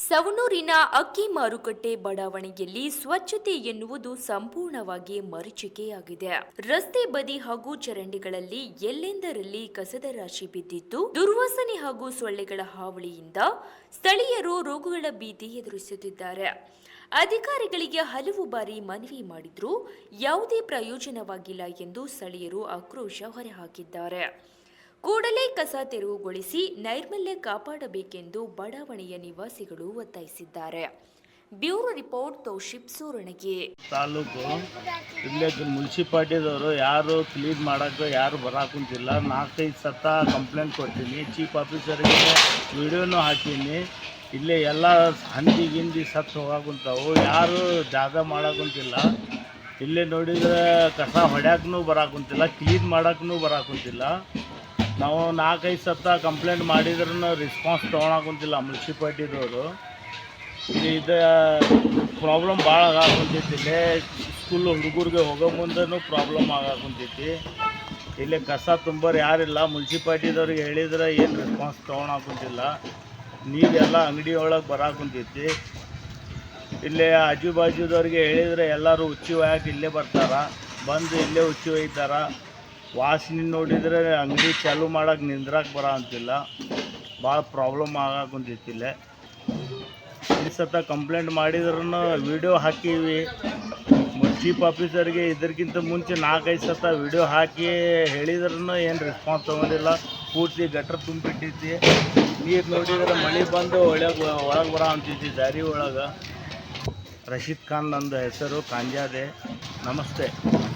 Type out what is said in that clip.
ಸವಣೂರಿನ ಅಕ್ಕಿ ಮಾರುಕಟ್ಟೆ ಬಡಾವಣೆಯಲ್ಲಿ ಸ್ವಚ್ಛತೆ ಎನ್ನುವುದು ಸಂಪೂರ್ಣವಾಗಿ ಮರೀಚಿಕೆಯಾಗಿದೆ. ರಸ್ತೆ ಬದಿ ಹಾಗೂ ಚರಂಡಿಗಳಲ್ಲಿ ಎಲ್ಲೆಂದರಲ್ಲಿ ಕಸದ ರಾಶಿ ಬಿದ್ದಿದ್ದು, ದುರ್ವಾಸನೆ ಹಾಗೂ ಸೊಳ್ಳೆಗಳ ಹಾವಳಿಯಿಂದ ಸ್ಥಳೀಯರು ರೋಗಗಳ ಭೀತಿ ಎದುರಿಸುತ್ತಿದ್ದಾರೆ. ಅಧಿಕಾರಿಗಳಿಗೆ ಹಲವು ಬಾರಿ ಮನವಿ ಮಾಡಿದ್ರೂ ಯಾವುದೇ ಪ್ರಯೋಜನವಾಗಿಲ್ಲ ಎಂದು ಸ್ಥಳೀಯರು ಆಕ್ರೋಶ ಹೊರಹಾಕಿದ್ದಾರೆ. ಕೂಡಲೇ ಕಸ ತೆರವುಗೊಳಿಸಿ ನೈರ್ಮಲ್ಯ ಕಾಪಾಡಬೇಕೆಂದು ಬಡಾವಣೆಯ ನಿವಾಸಿಗಳು ಒತ್ತಾಯಿಸಿದ್ದಾರೆ. Bureau report Tausif Suranagi. ತಾಲೂಕು ಇಲ್ಲೇ ಮುನ್ಸಿಪಾಲ್ಟಿದವರು ಯಾರು ಕ್ಲೀನ್ ಮಾಡೋಕ್ಕೆ ಯಾರು ಬರಾಕುಂತಿಲ್ಲ. 4-5 ಸತ ಕಂಪ್ಲೇಂಟ್ ಕೊಡ್ತೀನಿ. ಚೀಫ್ ಆಫೀಸರ್ಗೆ ವಿಡಿಯೋನೂ ಹಾಕೀನಿ. ಇಲ್ಲೇ ಎಲ್ಲ ಹಂದಿ ಗಿಂದಿ ಸತ್ತು ಹೋಗಾಕುಂತಾವು. ಯಾರು ಜಾಗ ಮಾಡೋಕುಂತಿಲ್ಲ. ಇಲ್ಲೇ ನೋಡಿದ್ರೆ ಕಸ ಹೊಡ್ಯಾಕೂ ಬರಾಕುಂತಿಲ್ಲ, ಕ್ಲೀನ್ ಮಾಡೋಕ್ಕೂ ಬರಾಕುಂತಿಲ್ಲ. ನಾವು 4-5 ಸತ ಕಂಪ್ಲೇಂಟ್ ಮಾಡಿದ್ರೂ ರೆಸ್ಪಾನ್ಸ್ ತೊಗೊಳಕುಂತಿಲ್ಲ ಮುನ್ಸಿಪಾಲ್ಟಿದವರು. ಇದು ಪ್ರಾಬ್ಲಮ್ ಭಾಳ ಆಗಾಕುಂತೈತಿ. ಇಲ್ಲೇ ಸ್ಕೂಲ್ ಹುಡುಗರಿಗೆ ಹೋಗೋ ಮುಂದೆನೂ ಪ್ರಾಬ್ಲಮ್ ಆಗಾಕುಂತೈತಿ. ಇಲ್ಲೇ ಕಸ ತುಂಬೋರು ಯಾರಿಲ್ಲ. ಮುನ್ಸಿಪಾಲ್ಟಿದವ್ರಿಗೆ ಹೇಳಿದ್ರೆ ಏನು ರೆಸ್ಪಾನ್ಸ್ ತೊಗೊಳಕುಂತಿಲ್ಲ. ನೀರೆಲ್ಲ ಅಂಗಡಿ ಒಳಗೆ ಬರಾಕುಂತೈತಿ. ಇಲ್ಲೇ ಆಜು ಬಾಜುದವ್ರಿಗೆ ಹೇಳಿದರೆ ಎಲ್ಲರೂ ಉಚ್ಚಿ ಒಯ್ಯಕ್ಕೆ ಇಲ್ಲೇ ಬರ್ತಾರೆ. ಬಂದು ಇಲ್ಲೇ ಉಚ್ಚಿ ಒಯ್ತಾರೆ. ವಾಸನೆ ನೋಡಿದರೆ ಅಂಗಡಿ ಚಾಲೂ ಮಾಡೋಕೆ ನಿಂದ್ರಕ್ಕೆ ಬರೋ ಅಂತಿಲ್ಲ. ಭಾಳ ಪ್ರಾಬ್ಲಮ್ ಆಗಾಕುಂತೈತಿ. ಇಲ್ಲೇ ಈ ಸತ ಕಂಪ್ಲೇಂಟ್ ಮಾಡಿದ್ರೂ ವಿಡಿಯೋ ಹಾಕೀವಿ. ಚೀಫ್ ಆಫೀಸರ್ಗೆ ಇದಕ್ಕಿಂತ ಮುಂಚೆ 4-5 ಸತ ವಿಡಿಯೋ ಹಾಕಿ ಹೇಳಿದ್ರೂ ಏನು ರೆಸ್ಪಾನ್ಸ್ ತೊಗೊಂಡಿಲ್ಲ. ಪೂರ್ತಿ ಗಟ್ರ ತುಂಬಿಬಿಟ್ಟೈತಿ. ನೀರು ನೋಡಿದ್ರೆ ಮಳೆ ಬಂದು ಒಳಗೆ ಬರೋ ಅಂತೈತಿ ದಾರಿ ಒಳಗೆ. ರಶೀದ್ ಖಾನ್ ನಂದು ಹೆಸರು, ಕಾಂಜಾದೆ. ನಮಸ್ತೆ.